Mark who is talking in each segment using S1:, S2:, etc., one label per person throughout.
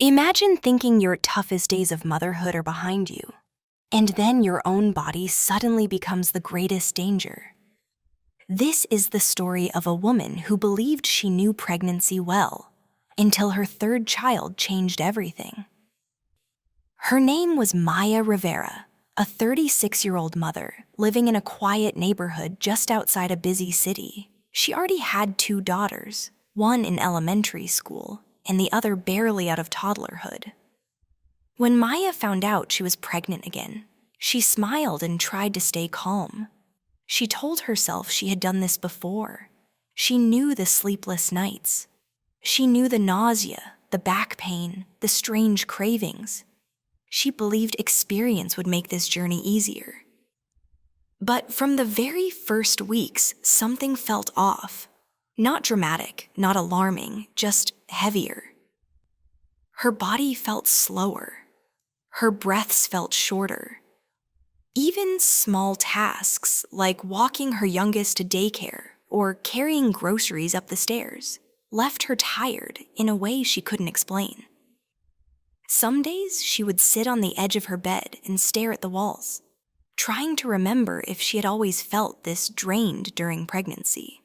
S1: Imagine thinking your toughest days of motherhood are behind you, and then your own body suddenly becomes the greatest danger. This is the story of a woman who believed she knew pregnancy well, until her third child changed everything. Her name was Maya Rivera, a 36-year-old mother living in a quiet neighborhood just outside a busy city. She already had 2 daughters, one in elementary school and the other barely out of toddlerhood. When Maya found out she was pregnant again, she smiled and tried to stay calm. She told herself she had done this before. She knew the sleepless nights. She knew the nausea, the back pain, the strange cravings. She believed experience would make this journey easier. But from the very first weeks, something felt off. Not dramatic, not alarming, just heavier. Her body felt slower. Her breaths felt shorter. Even small tasks, like walking her youngest to daycare or carrying groceries up the stairs, left her tired in a way she couldn't explain. Some days she would sit on the edge of her bed and stare at the walls, trying to remember if she had always felt this drained during pregnancy.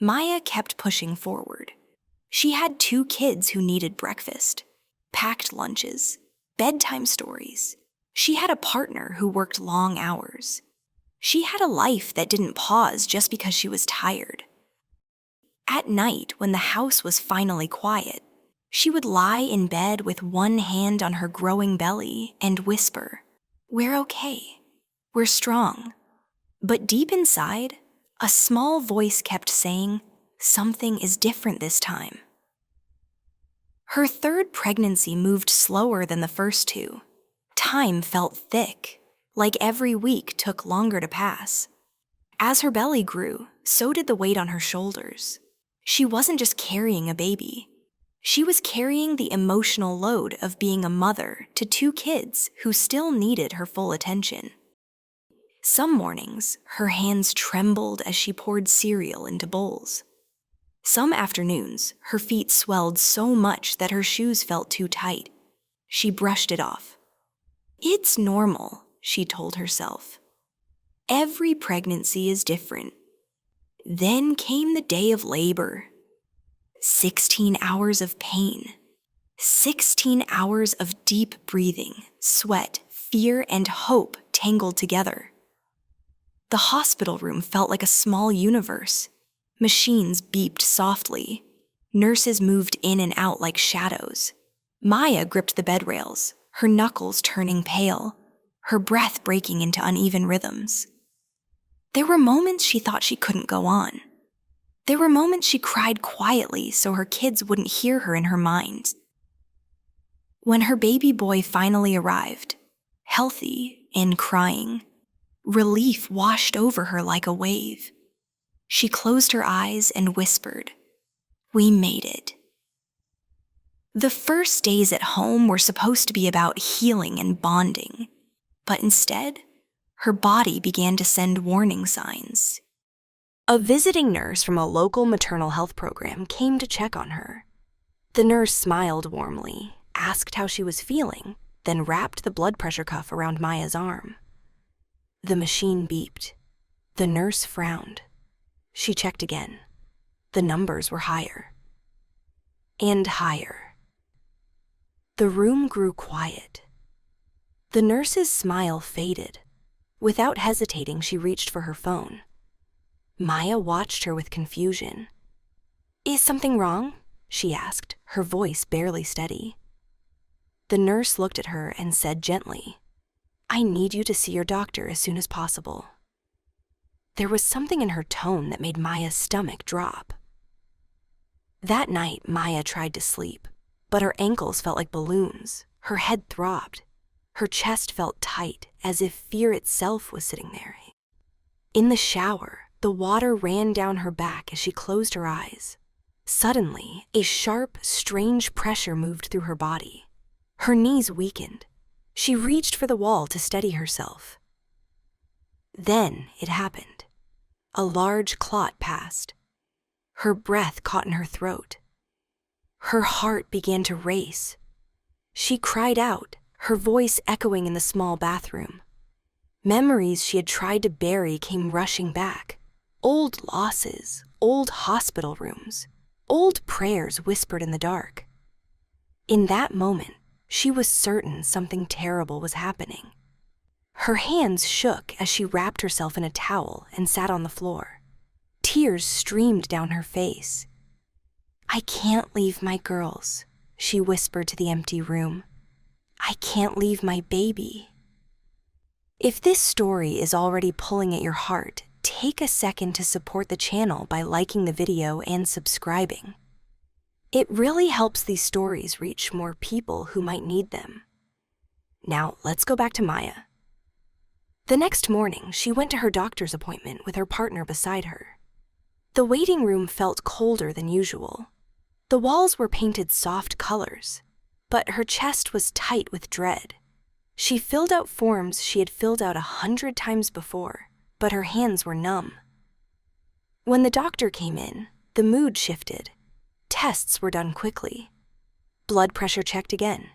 S1: Maya kept pushing forward. She had 2 kids who needed breakfast, packed lunches, bedtime stories. She had a partner who worked long hours. She had a life that didn't pause just because she was tired. At night, when the house was finally quiet, she would lie in bed with one hand on her growing belly and whisper, "We're okay. We're strong." But deep inside, a small voice kept saying, "Something is different this time." Her third pregnancy moved slower than the first 2. Time felt thick, like every week took longer to pass. As her belly grew, so did the weight on her shoulders. She wasn't just carrying a baby. She was carrying the emotional load of being a mother to 2 kids who still needed her full attention. Some mornings, her hands trembled as she poured cereal into bowls. Some afternoons, her feet swelled so much that her shoes felt too tight. She brushed it off. "It's normal," she told herself. "Every pregnancy is different." Then came the day of labor. 16 hours of pain. 16 hours of deep breathing, sweat, fear, and hope tangled together. The hospital room felt like a small universe. Machines beeped softly. Nurses moved in and out like shadows. Maya gripped the bed rails, her knuckles turning pale, her breath breaking into uneven rhythms. There were moments she thought she couldn't go on. There were moments she cried quietly so her kids wouldn't hear her in her mind. When her baby boy finally arrived, healthy and crying, relief washed over her like a wave. She closed her eyes and whispered, "We made it." The first days at home were supposed to be about healing and bonding, but instead, her body began to send warning signs. A visiting nurse from a local maternal health program came to check on her. The nurse smiled warmly, asked how she was feeling, then wrapped the blood pressure cuff around Maya's arm. The machine beeped. The nurse frowned. She checked again. The numbers were higher. And higher. The room grew quiet. The nurse's smile faded. Without hesitating, she reached for her phone. Maya watched her with confusion. "Is something wrong?" she asked, her voice barely steady. The nurse looked at her and said gently, "I need you to see your doctor as soon as possible." There was something in her tone that made Maya's stomach drop. That night, Maya tried to sleep, but her ankles felt like balloons, her head throbbed, her chest felt tight, as if fear itself was sitting there. In the shower, the water ran down her back as she closed her eyes. Suddenly, a sharp, strange pressure moved through her body. Her knees weakened. She reached for the wall to steady herself. Then it happened. A large clot passed. Her breath caught in her throat. Her heart began to race. She cried out, her voice echoing in the small bathroom. Memories she had tried to bury came rushing back. Old losses, old hospital rooms, old prayers whispered in the dark. In that moment, she was certain something terrible was happening. Her hands shook as she wrapped herself in a towel and sat on the floor. Tears streamed down her face. "I can't leave my girls," she whispered to the empty room. "I can't leave my baby." If this story is already pulling at your heart, take a second to support the channel by liking the video and subscribing. It really helps these stories reach more people who might need them. Now, let's go back to Maya. The next morning, she went to her doctor's appointment with her partner beside her. The waiting room felt colder than usual. The walls were painted soft colors, but her chest was tight with dread. She filled out forms she had filled out 100 times before, but her hands were numb. When the doctor came in, the mood shifted. Tests were done quickly. Blood pressure checked again.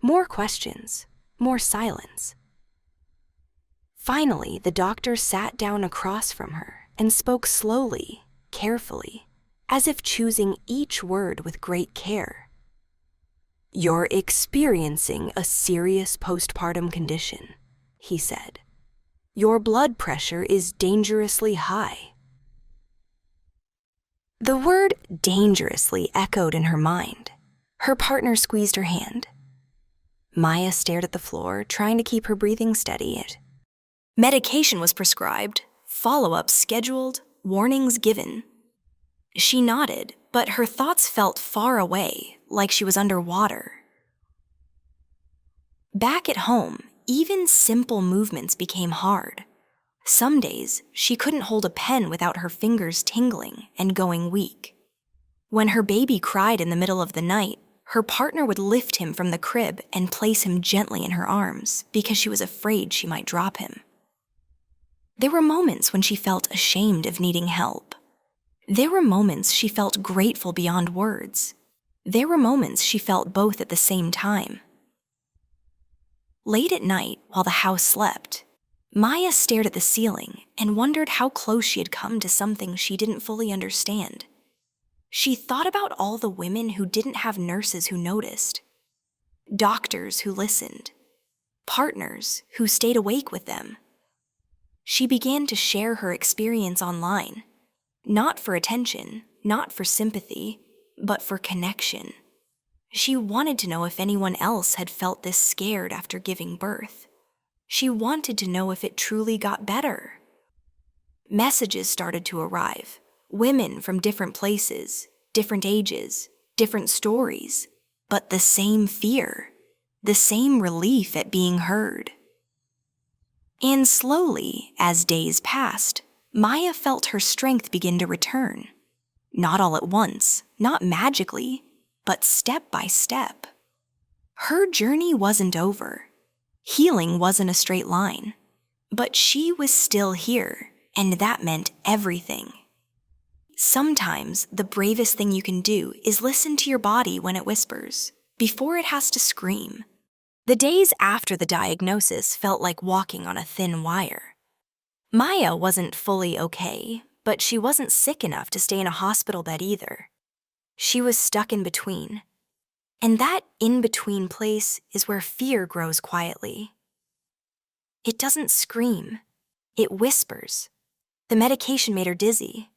S1: More questions, more silence. Finally, the doctor sat down across from her and spoke slowly, carefully, as if choosing each word with great care. "You're experiencing a serious postpartum condition," he said. "Your blood pressure is dangerously high." The word dangerously echoed in her mind. Her partner squeezed her hand. Maya stared at the floor, trying to keep her breathing steady. Medication was prescribed, follow-up scheduled, warnings given. She nodded, but her thoughts felt far away, like she was underwater. Back at home, even simple movements became hard. Some days, she couldn't hold a pen without her fingers tingling and going weak. When her baby cried in the middle of the night, her partner would lift him from the crib and place him gently in her arms because she was afraid she might drop him. There were moments when she felt ashamed of needing help. There were moments she felt grateful beyond words. There were moments she felt both at the same time. Late at night, while the house slept, Maya stared at the ceiling and wondered how close she had come to something she didn't fully understand. She thought about all the women who didn't have nurses who noticed, doctors who listened, partners who stayed awake with them. She began to share her experience online, not for attention, not for sympathy, but for connection. She wanted to know if anyone else had felt this scared after giving birth. She wanted to know if it truly got better. Messages started to arrive. Women from different places, different ages, different stories, but the same fear, the same relief at being heard. And slowly, as days passed, Maya felt her strength begin to return. Not all at once, not magically, but step by step. Her journey wasn't over. Healing wasn't a straight line. But she was still here, and that meant everything. Sometimes the bravest thing you can do is listen to your body when it whispers, before it has to scream. The days after the diagnosis felt like walking on a thin wire. Maya wasn't fully okay, but she wasn't sick enough to stay in a hospital bed either. She was stuck in between. And that in-between place is where fear grows quietly. It doesn't scream. It whispers. The medication made her dizzy.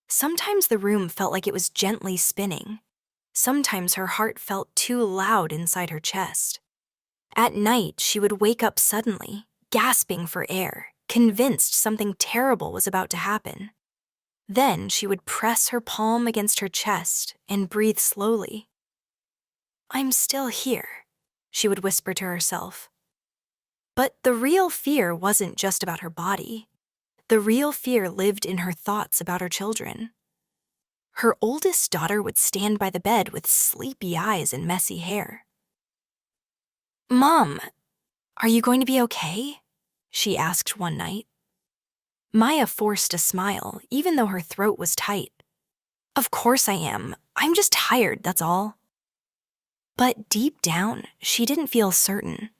S1: Sometimes the room felt like it was gently spinning. Sometimes her heart felt too loud inside her chest. At night, she would wake up suddenly, gasping for air, convinced something terrible was about to happen. Then she would press her palm against her chest and breathe slowly. "I'm still here," she would whisper to herself. But the real fear wasn't just about her body. The real fear lived in her thoughts about her children. Her oldest daughter would stand by the bed with sleepy eyes and messy hair. "Mom, are you going to be okay?" she asked one night. Maya forced a smile, even though her throat was tight. "Of course I am. I'm just tired, that's all. But deep down, she didn't feel certain.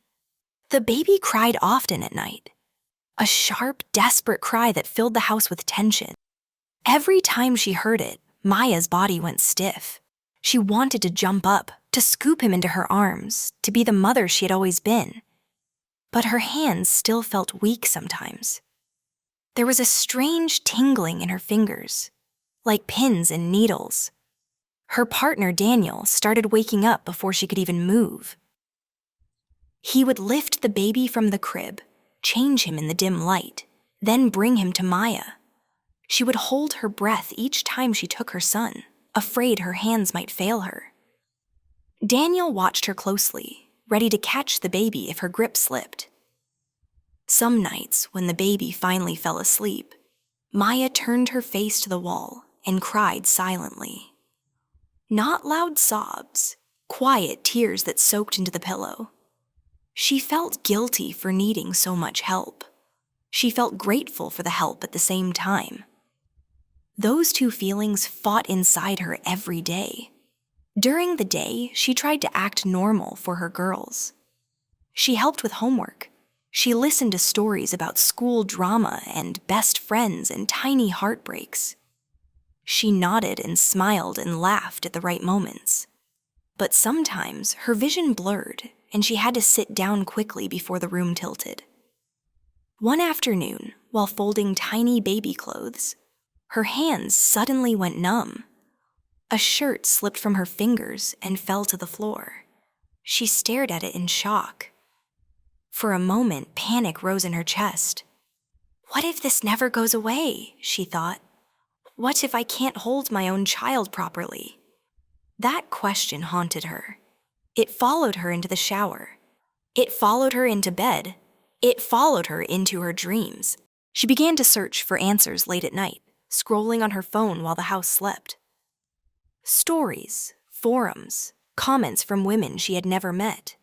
S1: The baby cried often at night. A sharp, desperate cry that filled the house with tension. Every time she heard it, Maya's body went stiff. She wanted to jump up, to scoop him into her arms, to be the mother she had always been. But her hands still felt weak sometimes. There was a strange tingling in her fingers, like pins and needles. Her partner, Daniel, started waking up before she could even move. He would lift the baby from the crib, change him in the dim light, then bring him to Maya. She would hold her breath each time she took her son, afraid her hands might fail her. Daniel watched her closely, ready to catch the baby if her grip slipped. Some nights, when the baby finally fell asleep, Maya turned her face to the wall and cried silently. Not loud sobs, quiet tears that soaked into the pillow. She felt guilty for needing so much help. She felt grateful for the help at the same time. Those two feelings fought inside her every day. During the day, she tried to act normal for her girls. She helped with homework. She listened to stories about school drama and best friends and tiny heartbreaks. She nodded and smiled and laughed at the right moments. But sometimes her vision blurred and she had to sit down quickly before the room tilted. One afternoon, while folding tiny baby clothes, her hands suddenly went numb. A shirt slipped from her fingers and fell to the floor. She stared at it in shock. For a moment, panic rose in her chest. What if this never goes away? She thought. What if I can't hold my own child properly? That question haunted her. It followed her into the shower. It followed her into bed. It followed her into her dreams. She began to search for answers late at night, scrolling on her phone while the house slept. Stories, forums, comments from women she had never met.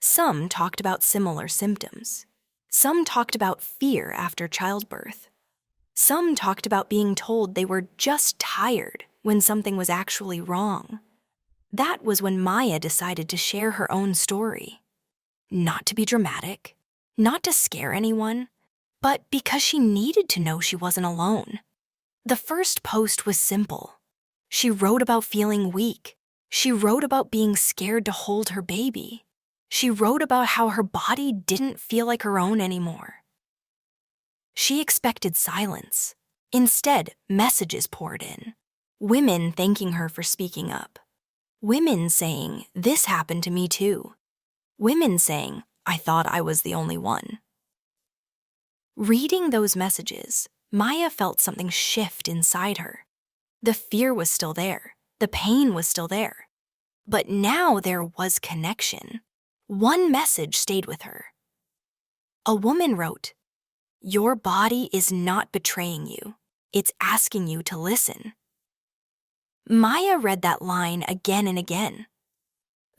S1: Some talked about similar symptoms. Some talked about fear after childbirth. Some talked about being told they were just tired when something was actually wrong. That was when Maya decided to share her own story. Not to be dramatic, not to scare anyone, but because she needed to know she wasn't alone. The first post was simple. She wrote about feeling weak. She wrote about being scared to hold her baby. She wrote about how her body didn't feel like her own anymore. She expected silence. Instead, messages poured in. Women thanking her for speaking up. Women saying, "This happened to me too." Women saying, "I thought I was the only one." Reading those messages, Maya felt something shift inside her. The fear was still there. The pain was still there. But now there was connection. One message stayed with her. A woman wrote, "Your body is not betraying you. It's asking you to listen." Maya read that line again and again.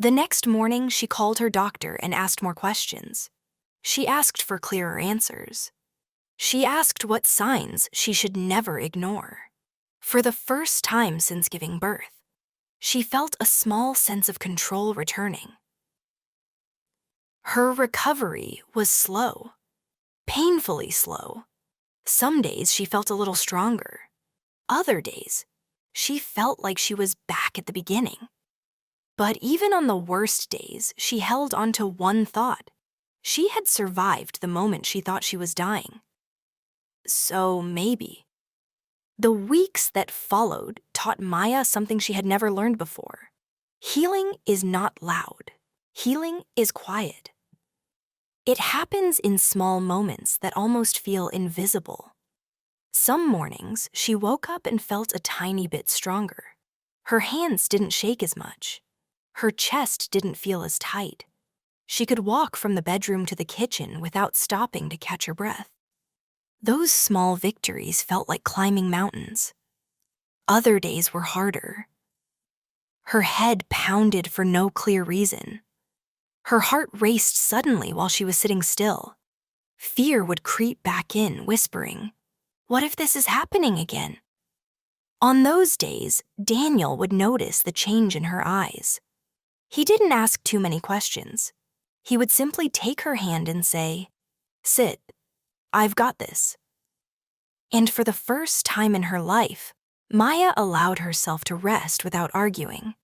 S1: The next morning, she called her doctor and asked more questions. She asked for clearer answers. She asked what signs she should never ignore. For the first time since giving birth, she felt a small sense of control returning. Her recovery was slow, painfully slow. Some days she felt a little stronger. Other days, she felt like she was back at the beginning. But even on the worst days, she held on to one thought. She had survived the moment she thought she was dying. So maybe. The weeks that followed taught Maya something she had never learned before. Healing is not loud. Healing is quiet. It happens in small moments that almost feel invisible. Some mornings, she woke up and felt a tiny bit stronger. Her hands didn't shake as much. Her chest didn't feel as tight. She could walk from the bedroom to the kitchen without stopping to catch her breath. Those small victories felt like climbing mountains. Other days were harder. Her head pounded for no clear reason. Her heart raced suddenly while she was sitting still. Fear would creep back in, whispering, "What if this is happening again?" On those days, Daniel would notice the change in her eyes. He didn't ask too many questions. He would simply take her hand and say, "Sit, I've got this." And for the first time in her life, Maya allowed herself to rest without arguing.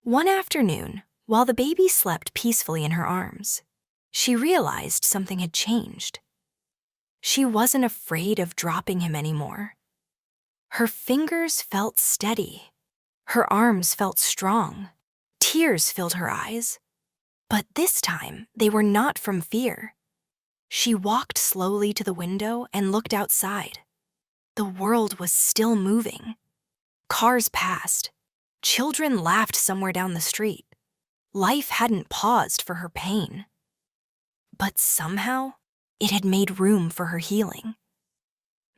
S1: One afternoon, while the baby slept peacefully in her arms, she realized something had changed. She wasn't afraid of dropping him anymore. Her fingers felt steady. Her arms felt strong. Tears filled her eyes. But this time, they were not from fear. She walked slowly to the window and looked outside. The world was still moving. Cars passed. Children laughed somewhere down the street. Life hadn't paused for her pain. But somehow, it had made room for her healing.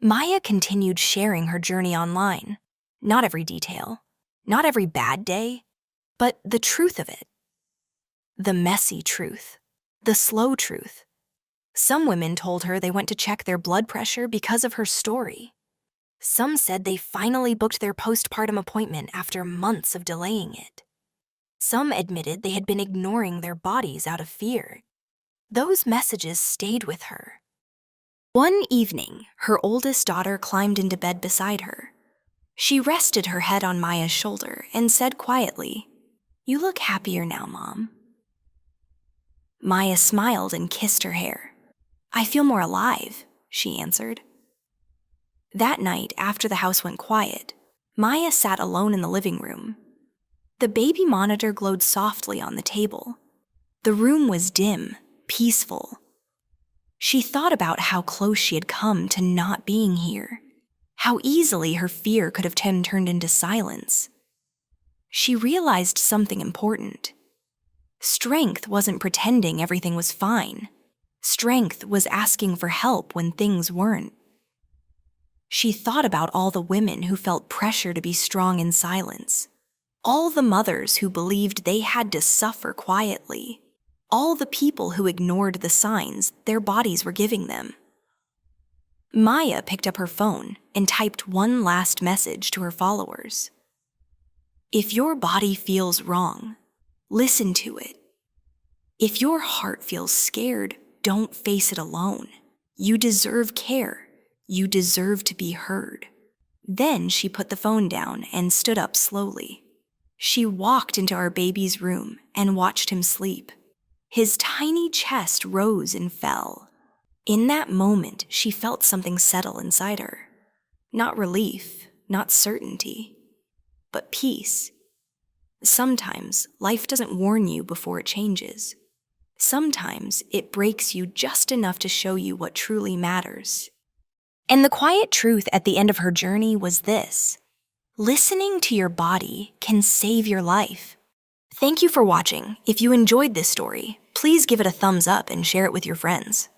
S1: Maya continued sharing her journey online. Not every detail, not every bad day, but the truth of it. The messy truth, the slow truth. Some women told her they went to check their blood pressure because of her story. Some said they finally booked their postpartum appointment after months of delaying it. Some admitted they had been ignoring their bodies out of fear. Those messages stayed with her. One evening, her oldest daughter climbed into bed beside her. She rested her head on Maya's shoulder and said quietly, "You look happier now, Mom." Maya smiled and kissed her hair. "I feel more alive," she answered. That night, after the house went quiet, Maya sat alone in the living room. The baby monitor glowed softly on the table. The room was dim, peaceful. She thought about how close she had come to not being here, how easily her fear could have turned into silence. She realized something important. Strength wasn't pretending everything was fine. Strength was asking for help when things weren't. She thought about all the women who felt pressure to be strong in silence, all the mothers who believed they had to suffer quietly, all the people who ignored the signs their bodies were giving them. Maya picked up her phone and typed one last message to her followers. If your body feels wrong, listen to it. If your heart feels scared, don't face it alone. You deserve care. You deserve to be heard. Then she put the phone down and stood up slowly. She walked into our baby's room and watched him sleep. His tiny chest rose and fell. In that moment, she felt something settle inside her. Not relief, not certainty, but peace. Sometimes life doesn't warn you before it changes. Sometimes it breaks you just enough to show you what truly matters. And the quiet truth at the end of her journey was this: listening to your body can save your life. Thank you for watching. If you enjoyed this story, please give it a thumbs up and share it with your friends.